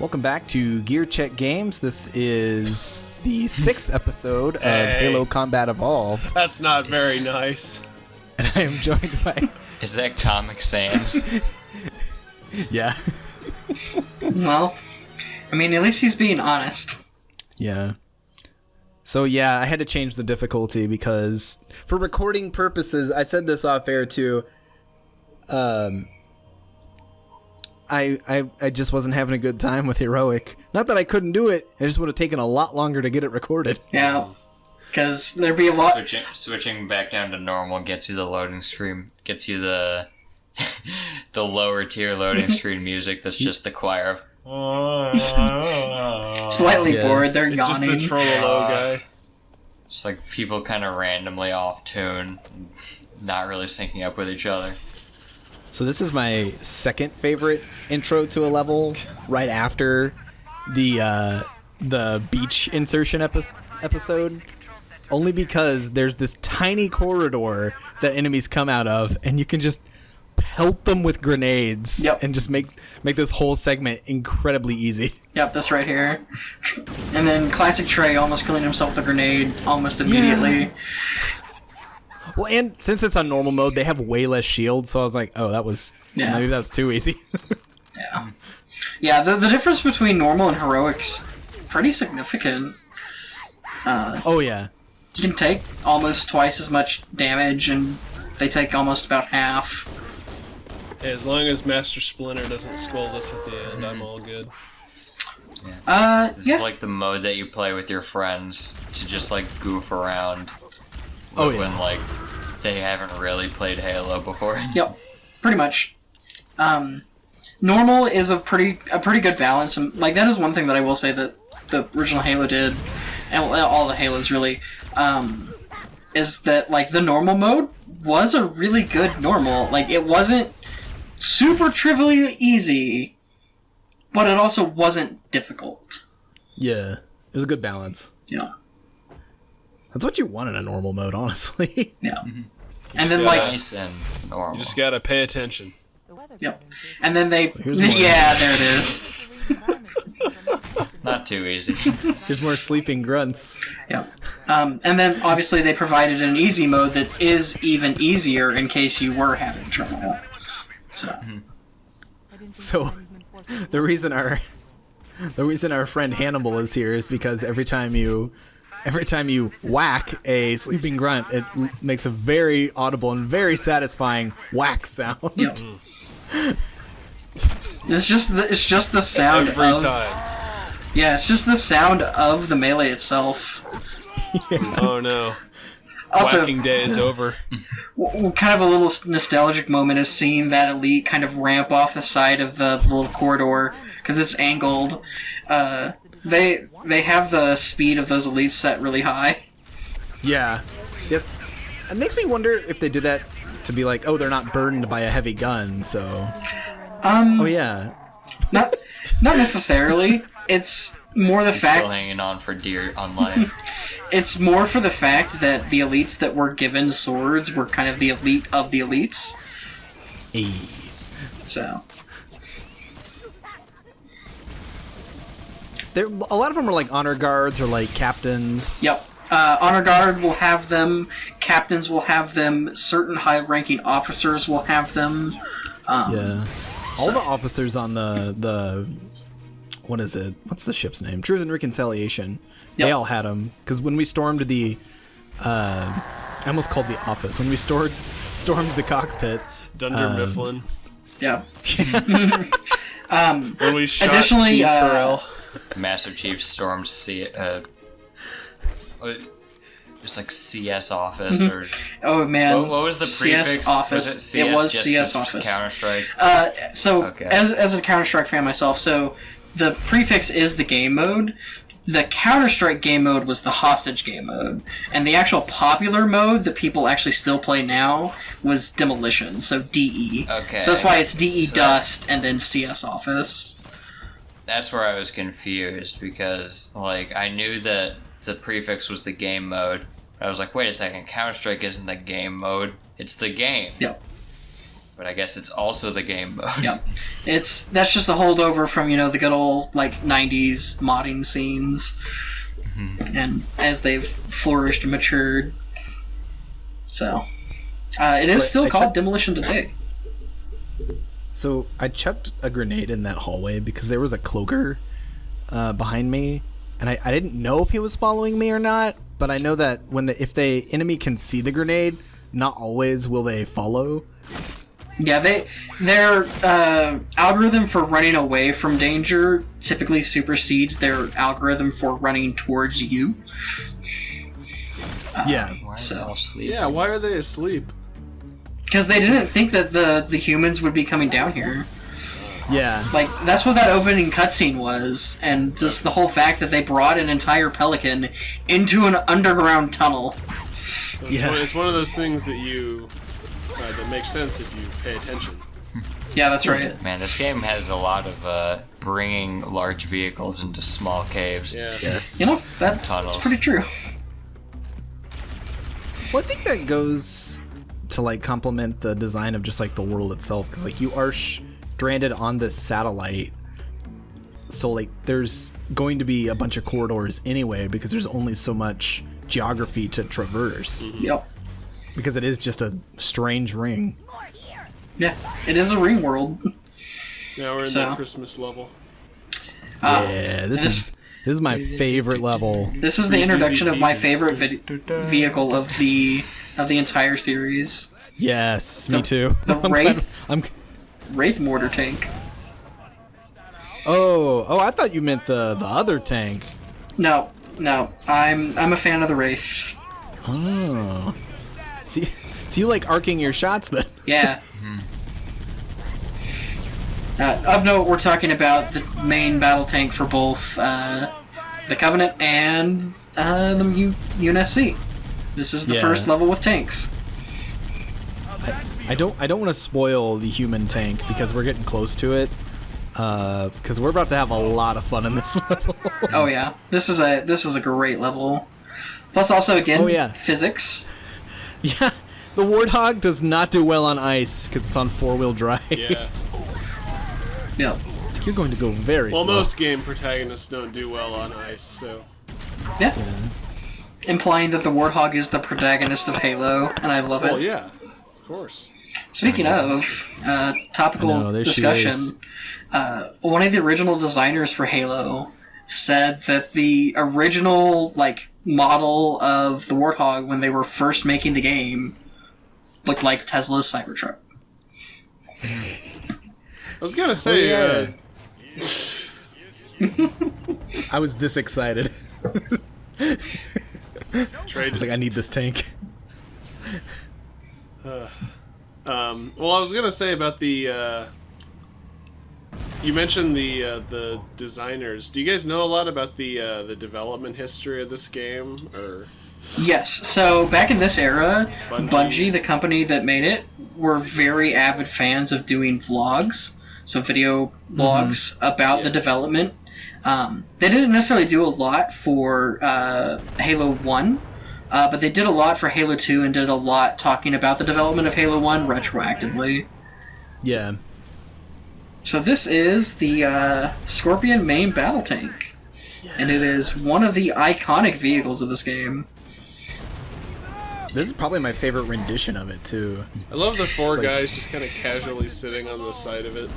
Welcome back to Gear Check Games. This is the 6th episode of Halo Combat Evolved. That's not very nice. And I am joined by... Is that Comic Sans? Yeah. Well, I mean, at least he's being honest. Yeah. So yeah, I had to change the difficulty because for recording purposes, I said this off air too. I just wasn't having a good time with Heroic. Not that I couldn't do it, it just would have taken a lot longer to get it recorded. Yeah, because there'd be a lot... Switching back down to normal gets you the loading screen, gets you the the lower tier loading screen music that's just the choir of... Slightly bored, they're It's yawning. just the Trololo guy. Just like people kind of randomly off tune, not really syncing up with each other. So this is my second favorite intro to a level, right after the beach insertion episode. Only because there's this tiny corridor that enemies come out of, and you can just pelt them with grenades, and just make this whole segment incredibly easy. Yep, this right here. And then classic Trey almost killing himself with a grenade almost immediately. Yeah. Well, and since it's on normal mode, they have way less shield, so I was like, oh, maybe that was too easy. Yeah. Yeah, the difference between normal and heroic's pretty significant. Oh, yeah. You can take almost twice as much damage, and they take almost about half. Hey, as long as Master Splinter doesn't scold us at the end, I'm all good. Yeah. This is like the mode that you play with your friends to just like goof around. When like they haven't really played Halo before. Yep, pretty much. Normal is a pretty good balance, and like that is one thing that I will say that the original Halo did, and all the Halos really, is that like the normal mode was a really good normal. Like it wasn't super trivially easy, but it also wasn't difficult. Yeah, it was a good balance. Yeah. That's what you want in a normal mode, honestly. Yeah. And then like nice and normal. You just gotta pay attention. Yep. And then they there it is. Not too easy. There's more sleeping grunts. Yeah. And then obviously they provided an easy mode that is even easier in case you were having trouble. So the reason our friend Hannibal is here is because every time you whack a sleeping grunt, it makes a very audible and very satisfying whack sound. Yep. It's just the sound Every of... time. Yeah, it's just the sound of the melee itself. Yeah. Oh no. Also, Whacking day is over. Kind of a little nostalgic moment is seeing that elite kind of ramp off the side of the little corridor, because it's angled. They have the speed of those elites set really high. Yeah. Yes. It makes me wonder if they did that to be like, oh, they're not burdened by a heavy gun, so... Oh, yeah. Not necessarily. It's more the fact... Still hanging on for dear on life. It's more for the fact that the elites that were given swords were kind of the elite of the elites. Hey. So... A lot of them are like honor guards or like captains. Yep. Honor Guard will have them, captains will have them, certain high-ranking officers will have them. Yeah. All the officers on the what is it? What's the ship's name? Truth and Reconciliation. They all had them. Because when we stormed the... I almost called the office. When we stormed the cockpit... Dunder Mifflin. Yeah. When we shot additionally, Steve Carell. Master Chief stormed just like CS office or Oh man. what was the CS prefix? office. Was it CS? It was just CS office. Counter-Strike. Okay. As a Counter-Strike fan myself, so the prefix is the game mode. The Counter-Strike game mode was the hostage game mode, and the actual popular mode that people actually still play now was Demolition, so DE. Okay. So that's why it's DE So Dust and then CS Office. That's where I was confused because like I knew that the prefix was the game mode. I was like, wait a second, Counter-Strike isn't the game mode. It's the game. Yep. But I guess it's also the game mode. Yeah, that's just a holdover from the good old like '90s modding scenes, and as they've flourished and matured. So, it is still called Demolition Today. So I chucked a grenade in that hallway because there was a cloaker behind me, and I didn't know if he was following me or not. But I know that if the enemy can see the grenade, not always will they follow. Yeah, their algorithm for running away from danger typically supersedes their algorithm for running towards you. Yeah. Why are they all sleeping? Yeah, why are they asleep? Because they didn't think that the humans would be coming down here. Yeah. Like, that's what that opening cutscene was, and just the whole fact that they brought an entire pelican into an underground tunnel. So it's one of those things that that makes sense if you pay attention. Yeah, that's right. Man, this game has a lot of bringing large vehicles into small caves. Yeah. Yes. That's pretty true. Well, I think that goes to like complement the design of just like the world itself, because like you are stranded on this satellite, so like there's going to be a bunch of corridors anyway because there's only so much geography to traverse. Yep. Because it is just a strange ring. Yeah, it is a ring world. Now we're in the Christmas level. Yeah, this is my favorite level. This is the introduction of my favorite vehicle of the entire series. Yes, me too. The Wraith mortar tank. Oh, I thought you meant the other tank. No, I'm a fan of the Wraiths. Oh. See, you like arcing your shots then? Yeah. Of note, we're talking about the main battle tank for both the Covenant and the UNSC. This is the first level with tanks. I don't want to spoil the human tank because we're getting close to it. Because we're about to have a lot of fun in this level. Oh yeah, this is a great level. Plus, also again, physics. Yeah, the Warthog does not do well on ice because it's on 4-wheel drive. Yeah. Yep. You're going to go very slow. Well, most game protagonists don't do well on ice, so... Yeah. Implying that the Warthog is the protagonist of Halo, and I love it. Well, yeah. Of course. Speaking of topical discussion, one of the original designers for Halo said that the original model of the Warthog when they were first making the game looked like Tesla's Cybertruck. I was gonna say, I was this excited. I Trade. was like, I need this tank. Well, I was gonna say about the. You mentioned the designers. Do you guys know a lot about the development history of this game, or? Yes. So back in this era, Bungie, the company that made it, were very avid fans of doing vlogs, so video blogs about the development. They didn't necessarily do a lot for Halo 1, but they did a lot for Halo 2 and did a lot talking about the development of Halo 1 retroactively. Yeah. So this is the Scorpion main battle tank, and it is one of the iconic vehicles of this game. This is probably my favorite rendition of it, too. I love the four guys just kind of casually sitting on the side of it.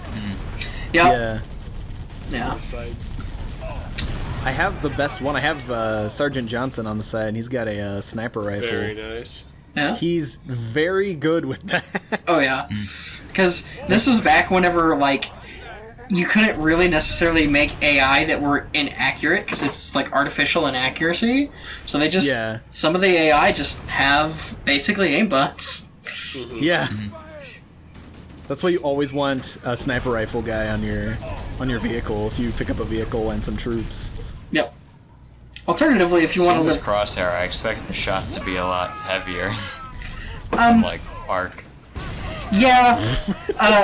Yeah. Yeah. On the sides. I have the best one. I have Sergeant Johnson on the side, and he's got a sniper rifle. Very nice. Yeah. He's very good with that. Oh, yeah. Because this was back whenever, you couldn't really necessarily make AI that were inaccurate, because it's, artificial inaccuracy. So they just... Yeah. Some of the AI just have, basically, aimbutts. Yeah. That's why you always want a sniper rifle guy on your vehicle if you pick up a vehicle and some troops. Yep. Alternatively, if you want to this live... Crosshair, I expect the shots to be a lot heavier. Arc. Yeah,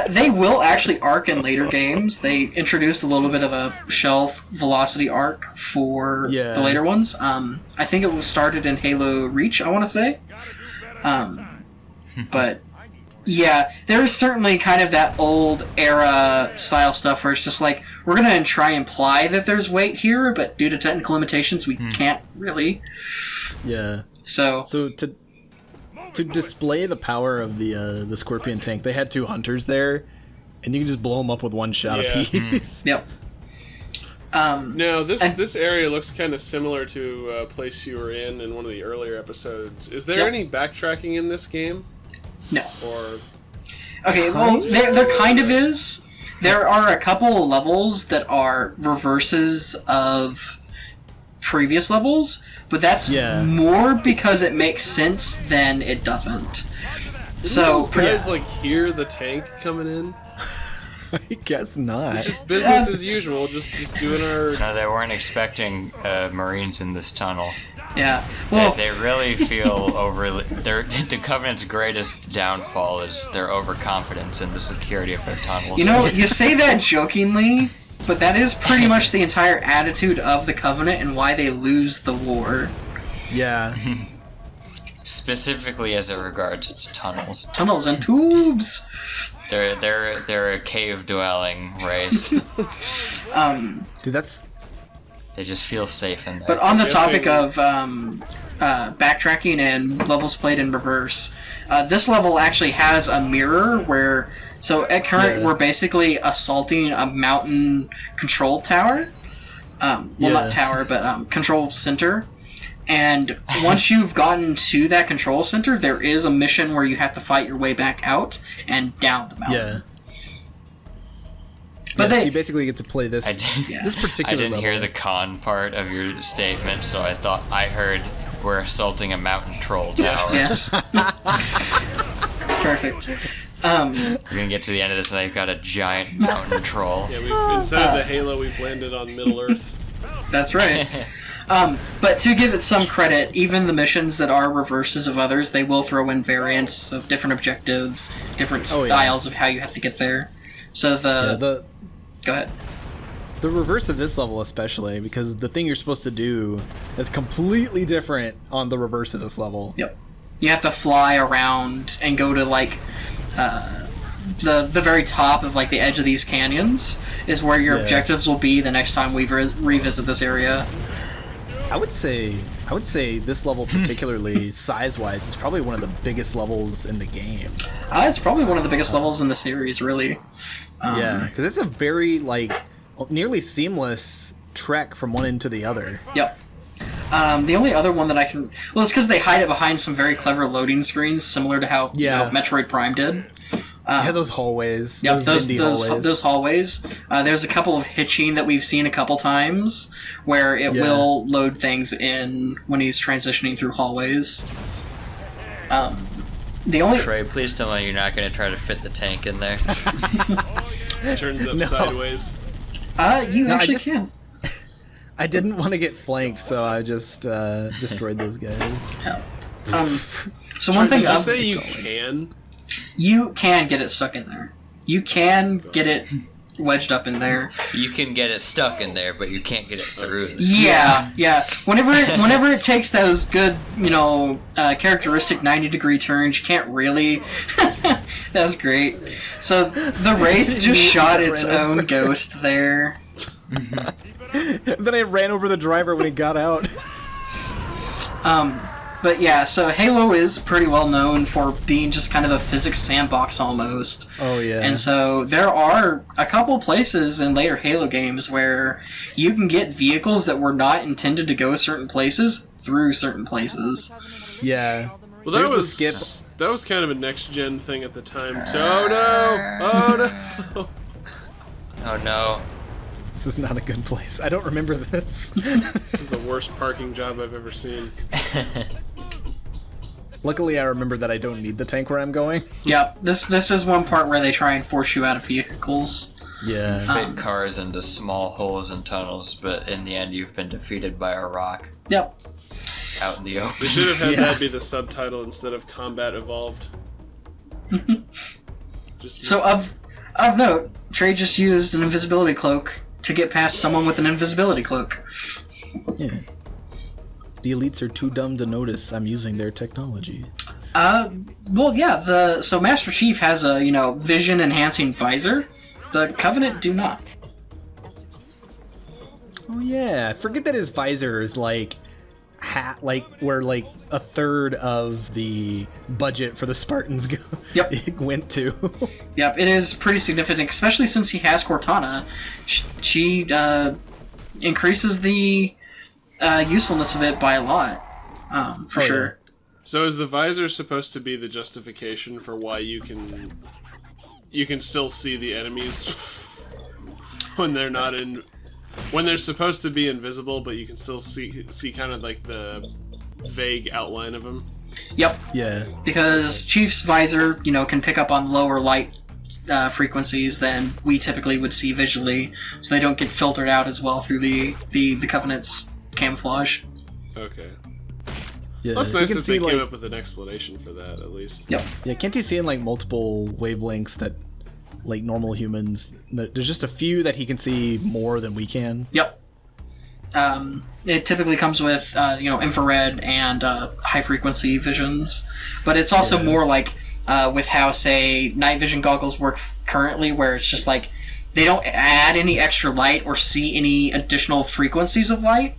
they will actually arc in later games. They introduced a little bit of a shelf velocity arc for the later ones. I think it was started in Halo Reach, I want to say. But Yeah, there is certainly kind of that old era style stuff where it's just like, we're going to try and imply that there's weight here, but due to technical limitations, we can't really. Yeah. So to display the power of the Scorpion tank, they had 2 hunters there, and you can just blow them up with 1 shot apiece. Yep. Now, this area looks kind of similar to a place you were in one of the earlier episodes. Is there any backtracking in this game? No. Or okay, well, there kind of is. There are a couple levels that are reverses of previous levels, but that's more because it makes sense than it doesn't. Didn't those guys like hear the tank coming in? I guess not. It's just business as usual, just doing our... No, they weren't expecting Marines in this tunnel. Yeah, well... They really feel overly... The Covenant's greatest downfall is their overconfidence in the security of their tunnels. You know, you say that jokingly, but that is pretty much the entire attitude of the Covenant and why they lose the war. Yeah. Specifically as it regards to tunnels. Tunnels and tubes! They're a cave-dwelling race. Dude, that's... They just feel safe in there. But on the topic of backtracking and levels played in reverse, this level actually has a mirror where... So at current, we're basically assaulting a mountain control tower. Not tower, but control center. And once you've gotten to that control center, there is a mission where you have to fight your way back out and down the mountain. Yeah. But so you basically get to play this this particular I didn't level. hear the con part of your statement, so I heard we're assaulting a mountain troll tower. Yes. Perfect. We're gonna get to the end of this and they've got a giant mountain troll. Yeah, instead of the Halo, we've landed on Middle Earth. That's right. But to give it some credit, even the missions that are reverses of others, they will throw in variants of different objectives, different styles of how you have to get there. So Go ahead. The reverse of this level especially, because the thing you're supposed to do is completely different on the reverse of this level. Yep. You have to fly around and go to, like, the very top of, like, the edge of these canyons is where your objectives will be the next time we revisit this area. I would say this level particularly, size-wise, is probably one of the biggest levels in the game. It's probably one of the biggest levels in the series, really. Yeah, because it's a very, like, nearly seamless trek from one end to the other. Yep. The only other one that I can... Well, it's because they hide it behind some very clever loading screens, similar to how Metroid Prime did. Those hallways. Yep, hallways. Those hallways. There's a couple of hitching that we've seen a couple times, where it will load things in when he's transitioning through hallways. The only... Trey, please tell me you're not going to try to fit the tank in there. Turns up sideways. You actually can. I didn't want to get flanked, so I just destroyed those guys. So one thing... Did you say you can? You can get it stuck in there. You can get it wedged up in there. You can get it stuck in there, but you can't get it through. Yeah. Whenever it takes those good, characteristic 90-degree turns, you can't really... That's great. So the Wraith just shot its own ghost there. Then I ran over the driver when he got out. But yeah, so Halo is pretty well known for being just kind of a physics sandbox almost. Oh yeah. And so there are a couple places in later Halo games where you can get vehicles that were not intended to go certain places through certain places. Yeah. Well, that was kind of a next-gen thing at the time. So, oh no! Oh no. This is not a good place. I don't remember this. This is the worst parking job I've ever seen. Luckily, I remember that I don't need the tank where I'm going. Yep, this is one part where they try and force you out of vehicles. Yeah. Fit cars into small holes and tunnels, but in the end, you've been defeated by a rock. Yep. Out in the open. We should have had that be the subtitle instead of Combat Evolved. So of note, Trey just used an invisibility cloak to get past someone with an invisibility cloak. Yeah. The elites are too dumb to notice I'm using their technology. Well, yeah, so Master Chief has a, vision-enhancing visor. The Covenant do not. Oh yeah, I forget that his visor is like where like a third of the budget for the Spartans it went to. Yep, it is pretty significant, especially since he has Cortana. She increases the usefulness of it by a lot, for sure. Yeah. So is the visor supposed to be the justification for why you can still see the enemies when they're not in, when they're supposed to be invisible, but you can still see kind of like the vague outline of them? Yep. Yeah. Because Chief's visor, can pick up on lower light frequencies than we typically would see visually, so they don't get filtered out as well through the Covenant's camouflage. Okay. Yeah, that's nice that they came up with an explanation for that, at least. Yep. Yeah, can't you see in like multiple wavelengths that like normal humans, there's just a few that he can see more than we can? Yep. It typically comes with infrared and high frequency visions, but it's also more like with how, say, night vision goggles work currently, where it's just like they don't add any extra light or see any additional frequencies of light.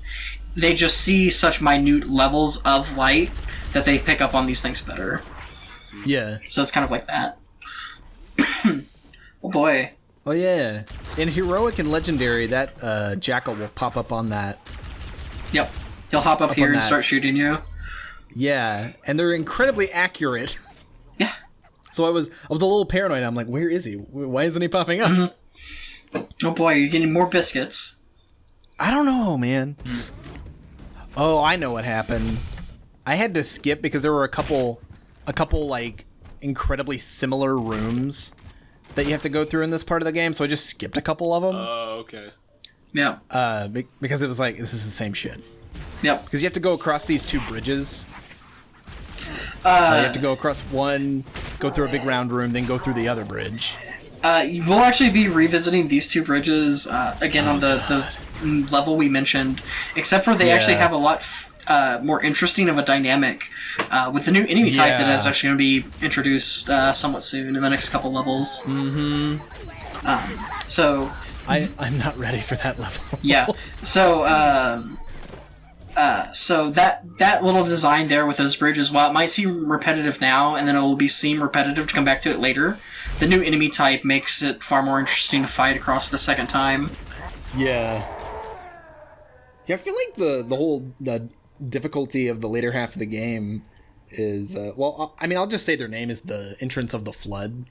They just see such minute levels of light that they pick up on these things better. Yeah. So it's kind of like that. Oh boy. Oh yeah. In Heroic and Legendary, that Jackal will pop up on that. Yep. He'll hop up here and start shooting you. Yeah, and they're incredibly accurate. Yeah. So I was a little paranoid. I'm like, where is he? Why isn't he popping up? Mm-hmm. Oh boy, you're getting more biscuits. I don't know, man. Oh, I know what happened. I had to skip because there were a couple like incredibly similar rooms that you have to go through in this part of the game, so I just skipped a couple of them. Oh, okay. Yeah. Because it was like, this is the same shit. Yep. Because you have to go across these two bridges. You have to go across one, go through a big round room, then go through the other bridge. We'll actually be revisiting these two bridges again on the level we mentioned, except for they actually have a lot more interesting of a dynamic with the new enemy type that is actually going to be introduced somewhat soon in the next couple levels. Mm-hmm. So I'm not ready for that level. Yeah. So that little design there with those bridges, while it might seem repetitive now, and then it will seem repetitive to come back to it later, the new enemy type makes it far more interesting to fight across the second time. Yeah. Yeah, I feel like the whole difficulty of the later half of the game is I'll just say their name is the entrance of the Flood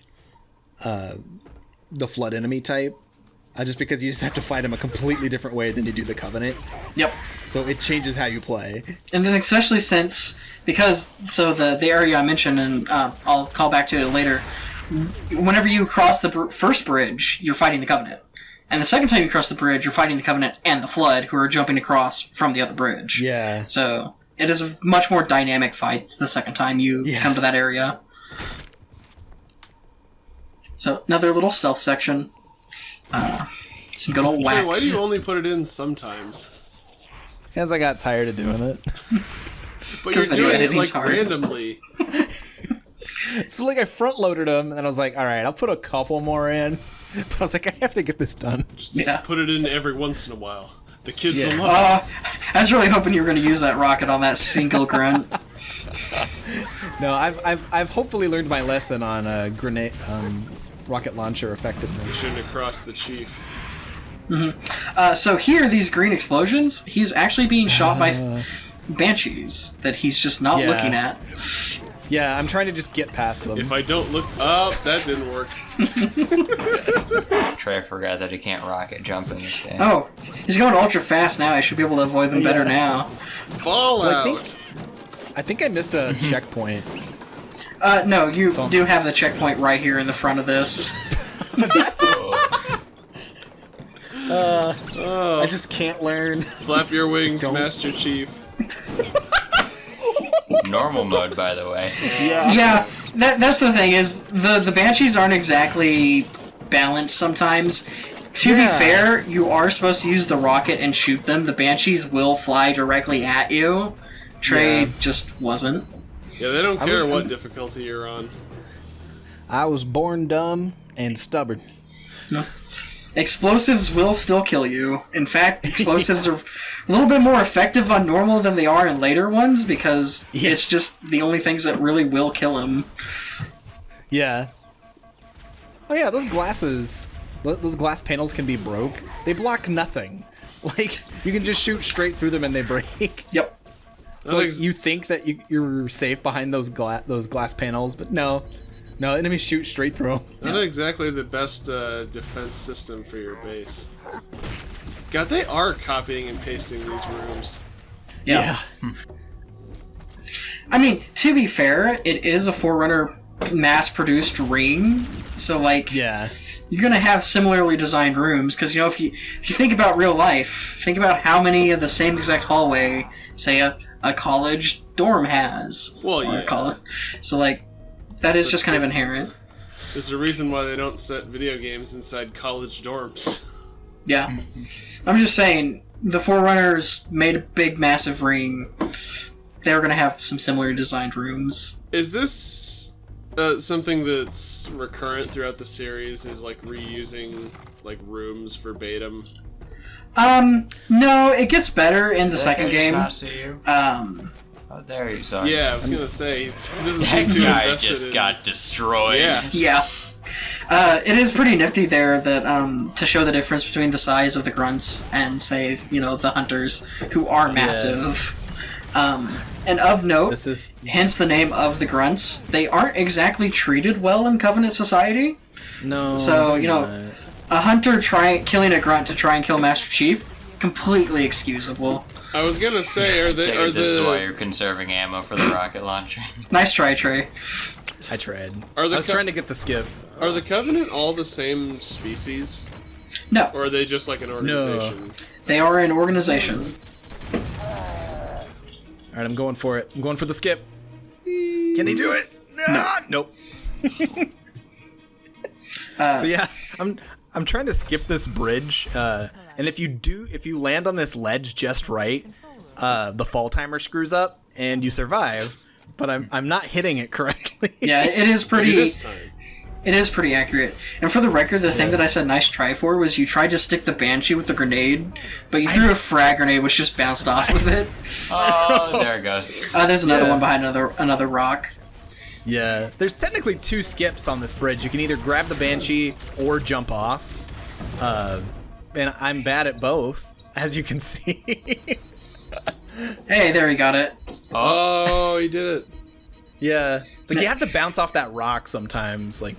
enemy type. Just because you just have to fight them a completely different way than you do the Covenant. Yep. So it changes how you play. And then especially the area I mentioned, and I'll call back to it later, whenever you cross the first bridge, you're fighting the Covenant. And the second time you cross the bridge, you're fighting the Covenant and the Flood, who are jumping across from the other bridge. Yeah. So it is a much more dynamic fight the second time you come to that area. So another little stealth section. Some good old wax. Why do you only put it in sometimes? Because I got tired of doing it. But you're doing it like randomly. So like I front loaded them, and then I was like, all right, I'll put a couple more in. But I was like, I have to get this done. Just put it in every once in a while. The kids will love it. I was really hoping you were going to use that rocket on that single grunt. No, I've hopefully learned my lesson on grenade rocket launcher effectiveness. You shouldn't have crossed the Chief. Mm-hmm. So here, these green explosions, he's actually being shot by Banshees that he's just not looking at. Yeah, I'm trying to just get past them. If I don't look up, that didn't work. Trey forgot that he can't rocket jump in this game. Oh, he's going ultra fast now. I should be able to avoid them better now. Fallout! I think I missed a checkpoint. No, you do have the checkpoint right here in the front of this. I just can't learn. Flap your wings, Master Chief. Normal mode, by the way. Yeah, that's the thing, is the Banshees aren't exactly balanced sometimes. To be fair, you are supposed to use the rocket and shoot them. The Banshees will fly directly at you, Trey just wasn't. Yeah, they don't care what difficulty you're on. I was born dumb and stubborn. No. Explosives will still kill you. In fact, explosives are a little bit more effective on normal than they are in later ones because it's just the only things that really will kill him. Yeah. Oh yeah, those glasses, those glass panels can be broke. They block nothing. Like, you can just shoot straight through them and they break. Yep. So like, you think that you're safe behind those glass panels, but no, enemies shoot straight through them. Not exactly the best defense system for your base. God, they are copying and pasting these rooms. Yeah. I mean, to be fair, it is a Forerunner mass-produced ring, so like, you're gonna have similarly designed rooms because if you think about real life, think about how many of the same exact hallway, say a college dorm has. Well, yeah. So like, that is just kind of inherent. There's a reason why they don't set video games inside college dorms. Yeah. I'm just saying, the Forerunners made a big, massive ring. They were going to have some similarly designed rooms. Is this something that's recurrent throughout the series, is like reusing like rooms verbatim? No, it gets better in the second game. Oh, there you are. Yeah, I was gonna say, he doesn't seem too invested just got destroyed. Yeah. It is pretty nifty there that to show the difference between the size of the grunts and, say, the hunters, who are massive. And of note, hence the name of the grunts, they aren't exactly treated well in Covenant society. No. So, a hunter killing a grunt to try and kill Master Chief, completely excusable. I was gonna say, this is why you're conserving ammo for the rocket launcher. Nice try, Trey. I tried. I was trying to get the skip. Are the Covenant all the same species? No. Or are they just like an organization? No. They are an organization. Alright, I'm going for it. I'm going for the skip. Can he do it? No. Nope. So yeah, I'm trying to skip this bridge, and if you land on this ledge just right, the fall timer screws up and you survive. But I'm not hitting it correctly. Yeah, it is pretty. Maybe this time. It is pretty accurate. And for the record, the thing that I said nice try for was you tried to stick the Banshee with the grenade, but you threw a frag grenade which just bounced off of it. Oh, there it goes. There's another one behind another rock. Yeah, there's technically 2 skips on this bridge. You can either grab the Banshee or jump off. And I'm bad at both, as you can see. Hey, there he got it. Oh, he did it. Yeah. It's like you have to bounce off that rock sometimes. Like,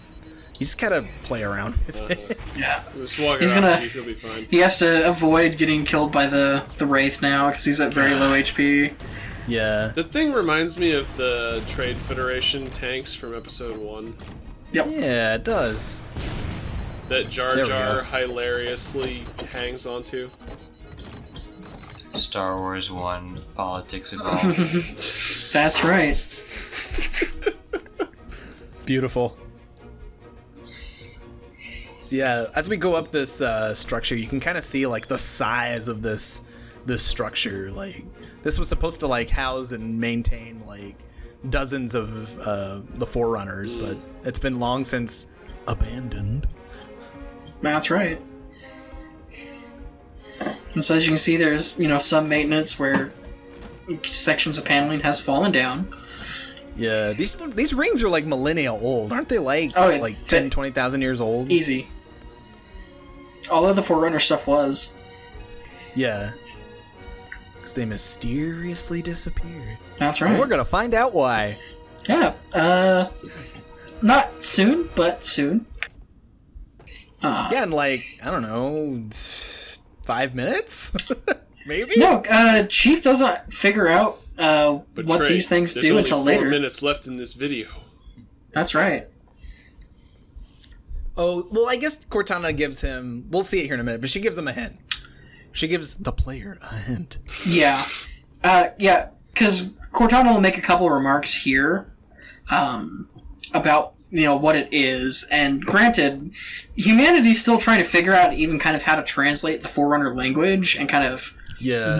you just gotta play around with it. Yeah. Just walk around, Chief, he'll be fine. He has to avoid getting killed by the Wraith now, because he's at very low HP. Yeah. The thing reminds me of the Trade Federation tanks from Episode 1. Yep. Yeah, it does. That Jar Jar hilariously hangs onto. Star Wars 1, Politics Evolved. That's right. Beautiful. So yeah, as we go up this structure, you can kind of see like the size of this structure. Like, this was supposed to like house and maintain like dozens of the Forerunners, but it's been long since abandoned. That's right. And so as you can see, there's some maintenance where sections of paneling has fallen down. Yeah, these rings are like millennia old, aren't they? Like 10, 20,000 years old. Easy. All of the Forerunner stuff was. Yeah. Because they mysteriously disappeared. That's right. And we're gonna find out why. Yeah. Not soon, but soon. Yeah, in like, I don't know, 5 minutes? Maybe? No, Chief doesn't figure out what Trey, these things do until later. There's only 4 minutes left in this video. That's right. Oh, well, I guess Cortana gives him... We'll see it here in a minute, but she gives him a hint. She gives the player a hint. Yeah. Yeah, because Cortana will make a couple of remarks here about, what it is. And granted, humanity's still trying to figure out even kind of how to translate the Forerunner language and kind of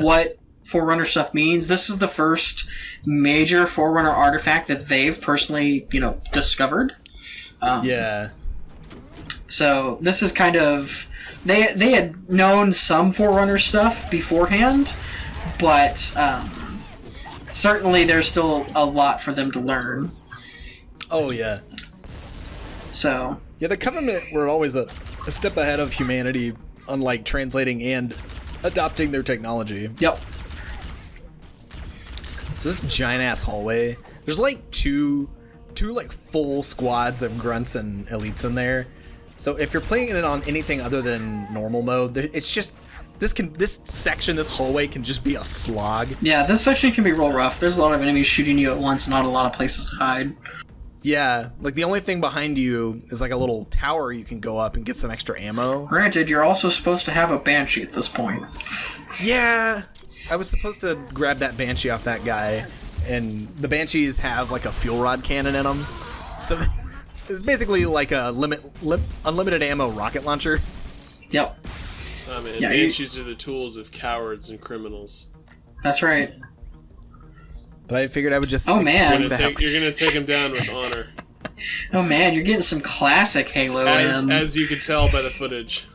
what Forerunner stuff means. This is the first major Forerunner artifact that they've personally, discovered. Yeah. So this is kind of... They had known some Forerunner stuff beforehand, but certainly there's still a lot for them to learn. Oh, yeah. So... Yeah, the Covenant were always a step ahead of humanity, unlike translating and adopting their technology. Yep. So this giant-ass hallway, there's like two like full squads of grunts and elites in there. So if you're playing it on anything other than normal mode, it's just... This hallway can just be a slog. Yeah, this section can be real rough. There's a lot of enemies shooting you at once, not a lot of places to hide. Yeah, like the only thing behind you is like a little tower you can go up and get some extra ammo. Granted, you're also supposed to have a Banshee at this point. Yeah, I was supposed to grab that Banshee off that guy, and the Banshees have like a fuel rod cannon in them. So it's basically like a unlimited ammo rocket launcher. Yep. Man, yeah, Banshees are the tools of cowards and criminals. That's right. But I figured I would just... Oh, man. You're going to take him down with honor. Oh, man, you're getting some classic Halo as you could tell by the footage.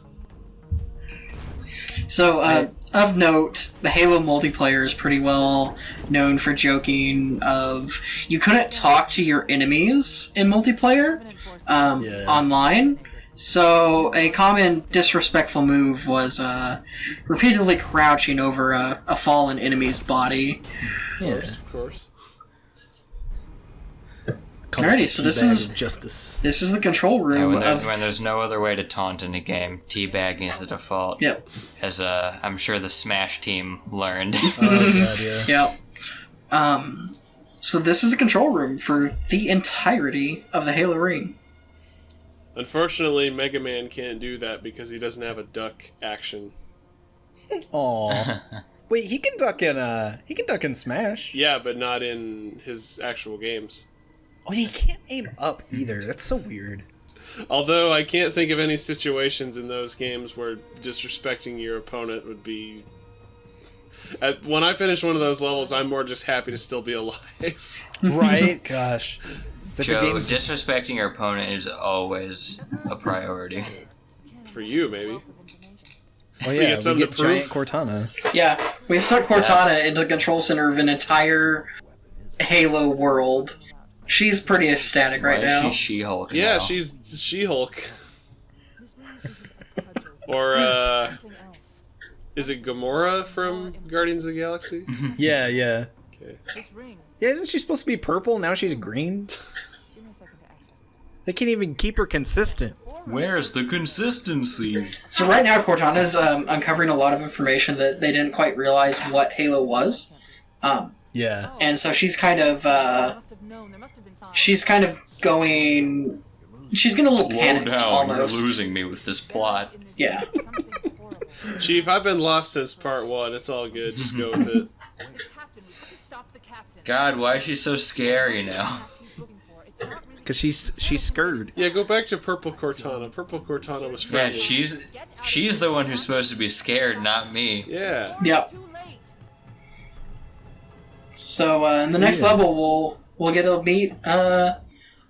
So, of note, the Halo multiplayer is pretty well known for joking of... You couldn't talk to your enemies in multiplayer online. So, a common disrespectful move was repeatedly crouching over a fallen enemy's body. Of course. Alrighty, so this is justice. This is the control room. When there's no other way to taunt in a game, teabagging is the default. Yep. As I'm sure the Smash team learned. Oh god, yeah. Yep. So this is a control room for the entirety of the Halo ring. Unfortunately, Mega Man can't do that because he doesn't have a duck action. Aww. Wait, he can duck in Smash. Yeah, but not in his actual games. Oh, he can't aim up either. That's so weird. Although I can't think of any situations in those games where disrespecting your opponent would be... When I finish one of those levels, I'm more just happy to still be alive. Right? Gosh. Joe, disrespecting your opponent is always a priority. For you, maybe. Oh yeah, we get giant Cortana. Yeah, we stuck Cortana into the control center of an entire Halo world. She's pretty ecstatic right now. She's She-Hulk. Yeah, now. she's She-Hulk. Or is it Gamora from Guardians of the Galaxy? Yeah. Okay. Yeah, isn't she supposed to be purple? Now she's green. They can't even keep her consistent. Where's the consistency? So right now, Cortana's uncovering a lot of information that they didn't quite realize what Halo was. Yeah. And so she's kind of going. She's getting a little panicked almost. You're losing me with this plot. Yeah. Chief, I've been lost since part 1. It's all good. Just go with it. God, why is she so scary now? Because she's scared. Yeah, go back to Purple Cortana. Purple Cortana was friendly. Yeah, she's the one who's supposed to be scared, not me. Yeah. Yep. So in the next level, we'll get to meet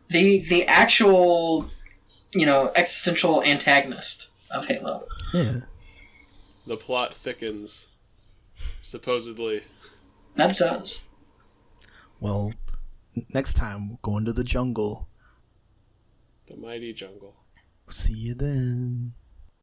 the actual, existential antagonist of Halo. Yeah. The plot thickens. Supposedly. That it does. Well, next time we'll go into the jungle. The mighty jungle. See you then.